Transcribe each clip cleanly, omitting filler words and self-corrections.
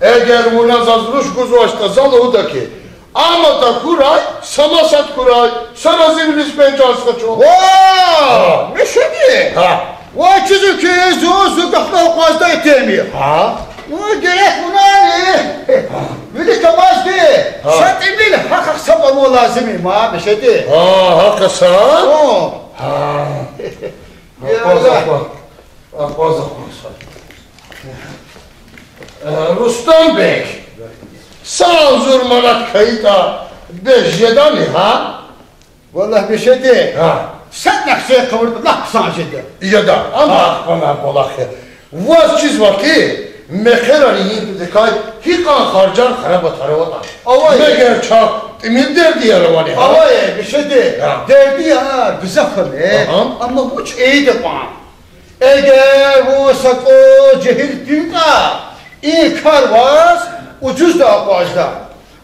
Eğer u nás ruš guzošta zaludaki, ama da kuray, samasat kuray, sarazivlis pencanska çok. Vaa! Ne şeydi? Ha. Vay çiziki, zozu kakla okazda etemiyor. Ha? Bu gerek buna ne? Vili tamazdı. Şart emil hakak sabamı lazımım ha, bir şeydi. Ha, hakikaten? O. Ha. Akbaz. Rustam Bey, sağ zurmanat kayıta beşyedani ha? Vallahi bir şeydi. Ha. Sen nakşeye kavurdun, lak sancıdı. Ya da ama bana bolakı. Vaz çiz vaki, mekerani yintikay, hikan harcar haraba taravata. Avay. Meger çak, emin derdi yaravani ha? Avay bir şeydi. Derdi ya, bize kılı. Ama uç iyiydi bana. Eğer bu sakı cehil dünya, iyi kar var, ucuz da fazla.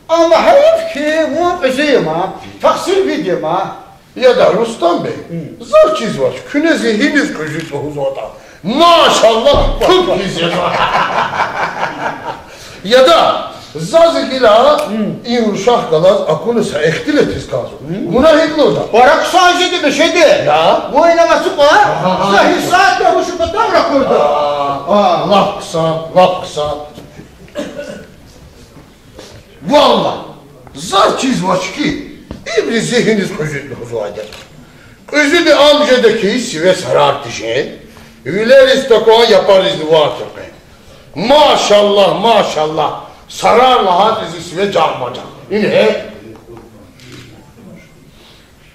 Ama hayır ki bu kızıyım ha, taksir videom ha. Ya da Rustam Bey, zor çiz var, küne zihiniz küçük huzurda. Maşallah, çok güzel. Ya da zazıgila, in uşak kalaz, akunu sa ehtiletiz kazı. Buna hiklo da. Barak sadece bir şeydi. Ya. Bu oynaması var, zahir saatle hoşuma davra kurdu. Laf kısa. Valla, zar çiz var ki, İbri zihiniz küçük huzurda. Özü de amcadaki sive sarar dişe, üleriz takon yaparız duvardır. Maşallah, sararla hadisi sive canmacan. İne,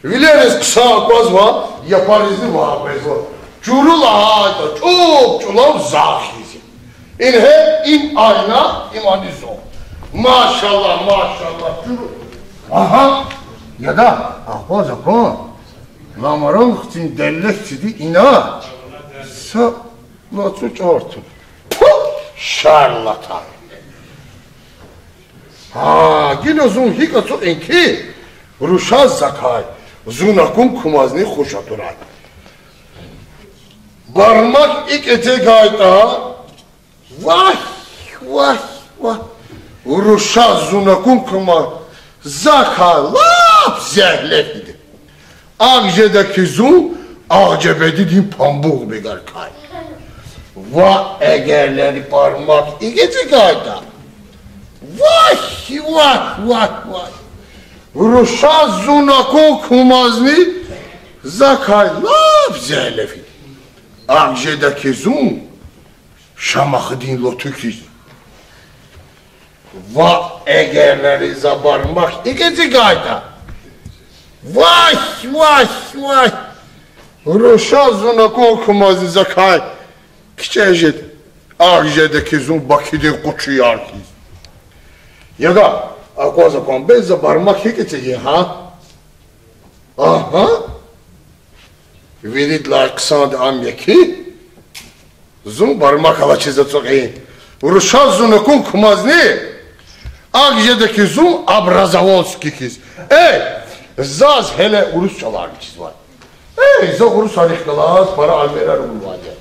üleriz kısa akvaz var, yaparız duvarız var. Curula hayda, çok çulav zahizi. İne, in ayna, imanizo. Maşallah, curul. Aha, ya da akvaz akon. Lamarın için dellek çidi ina. Sa latsu çartın. Şarlatan. Ha, gino zun hikatsu enki. Ruşaz zakay. Zunakun kumazni hoşaturay. Barmak ik ete gayta. Vah. Ruşaz zunakun kumaz. Zakay lap zehlekidi. Ağcedeki zun, ağcebedi din pambuk bigar kay. Va egerleri parmak igeci kayda. Vah. Ruşa zunakon kumazni, Zakay laf zelefi. Akjedeki zum şamakı din lotukiz. Va egerleri zabarmak ikinci gayda. Vay vay vay. Roşa zuna korkumazı zakay. Kiçecet. Akjedeki zum bakide kuçu yarkiz. Ya da o zaman ben zabarmak ikinci ha. Aha. Veridler kısan amyaki. Zum barmak alaçıza çok iyi. Rusha zunukun kumazni. Akjedeki zum abrazavolski kiz. Zaz hele Rusçalar bir çiz var. Za Rus harikalar para almeler ulvaca.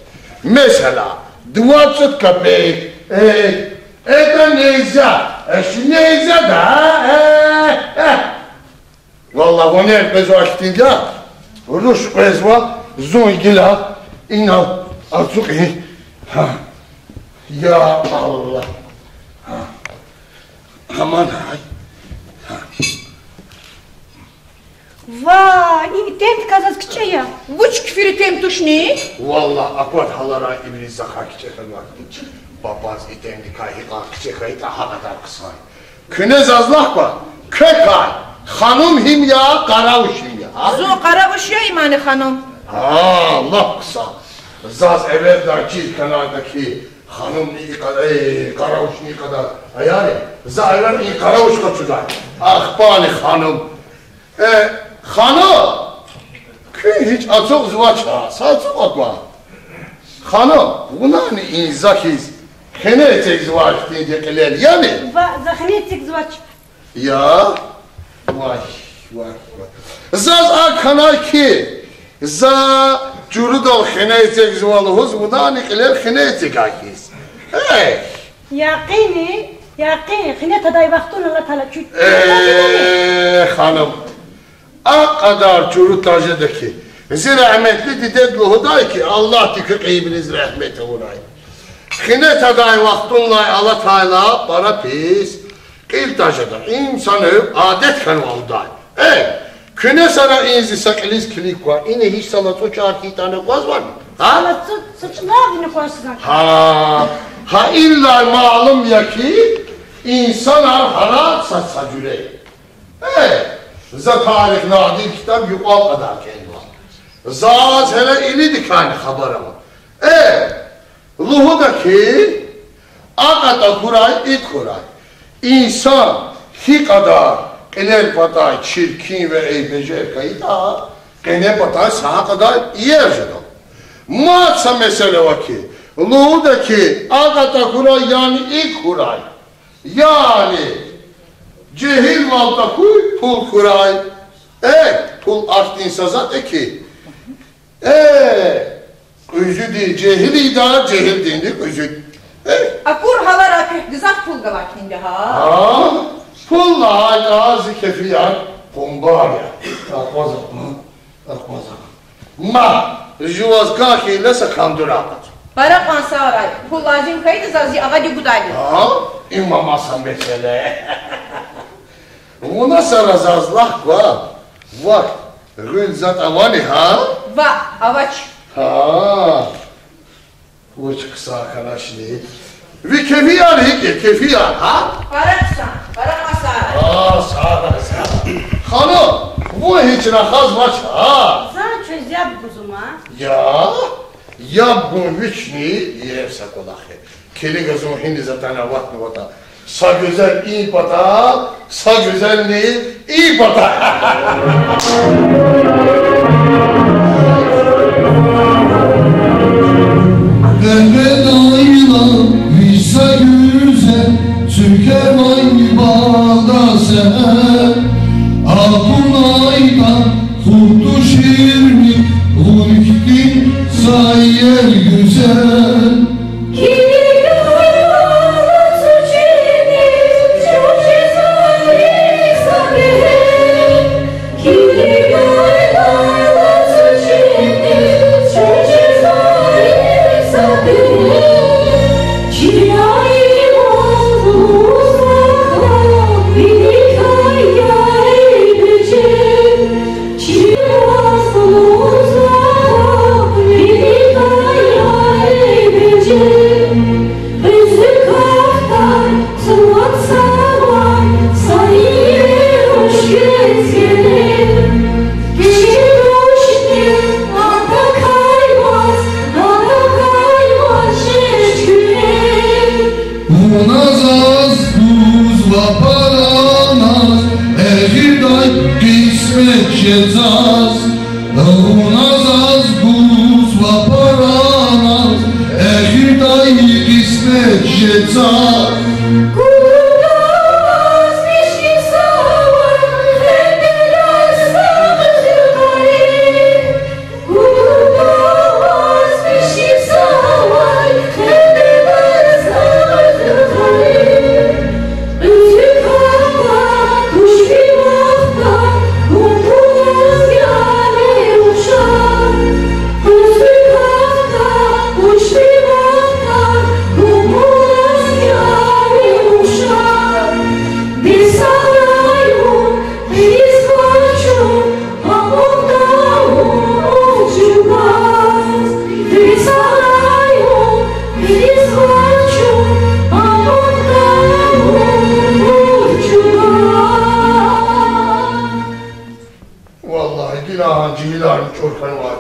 Mesela 20 kopek. Это нельзя. Нельзя, да? Vallahi o ne bez vaktinde Rus bezva zongila inal azuk ya Allah aman hay Vay, tem kazas kçaya. Vuç küfürü tem tuşni? Vallahi akwat halara iblis zakak çeken vakti. Babaz item dikayı kçekayı da havadar kısay. Künez azlak var. Kökay. Hanım him ya, karavuş him ya. Zo karavuş ya imanı hanım. Allah kısa. Zaz evvelden çiz kenardaki hanım iyi kadar, karavuş iyi kadar. Yani zaten iyi karavuş kaçıday. Akbani hanım. Hanım. Köy hiç açık zıvaça, saçık atma. Hanım, buna ne inzakiz? Kene çek zıvaç diyecekler yani. Zahne çek zıvaç. Ya. Vay, vay, vay. Zaz akana ki, za cürüdal xineycek zvalıhuz, buda nikiler xineycek akiz. Hey! Yaqini, xine taday vaxtun Allah Teala küt. Hanım, a kadar cürü tajedeki, zirahmetli didedluhu day ki, Allah dikik iyibiniz rahmeti uğray. Xine taday vaxtunlay Allah Teala para pis, Qil taşıdır. İnsanı adet kanvalday. Küne sana inzi sakiliz kilik var. İne hiç salat o çarkı tane koz var mı? Salat sıçlavini koşsan. Ha illa malum ya ki insanlar harat satsa cüreyi. Za tarih nadir kitap yuqal kadar kendi var. Zaz hele ili dikani haber ama. Luhudaki akata kuray it kuray. İnsan hi kadar ener patay çirkin ve eybecer kayıta gene patay sağa kadar iyi ercedim. Maatsa mesele var ki Luğudaki agata kuray yani ilk kuray yani cehil malda kuy pul kuray pul artin sazat ki özü değil cehil idare cehil dindik özü Akur halar apeh gızak pul gavakinde ha. Pulla ağzı kefiyan bombar ya. Akmazak. Ma, juvazka ki lesa kandurakat. Para kansa aray. Pul lazım kaydı zazi ağacı gudaylı. İmamasa mesele. Buna sana zazlak var. Var. Gülzat avani ha? Va, avaç. Uç kısa arkadaşını. Ve kefiyan hiki, kefiyan ha? Paraksan, para kansa aray. Sağ. Hanım, bu hiç rakaz maç ha? Sen çöz yap kuzuma. Ya bu viçni yerse kolakı. Keli gözüm hindi zaten avatlı vata. Sa güzel iyi pata, sa güzel ne iyi pata. Elvedayla visa güzel Türker vay bağda sen Akunayda tuttu şirmi Unikti sayyer güzel Oh raz Davunaz az buz vaparanaz Ehidayı kısmet şecar Vallahi günahın cihilarım çorkanı var.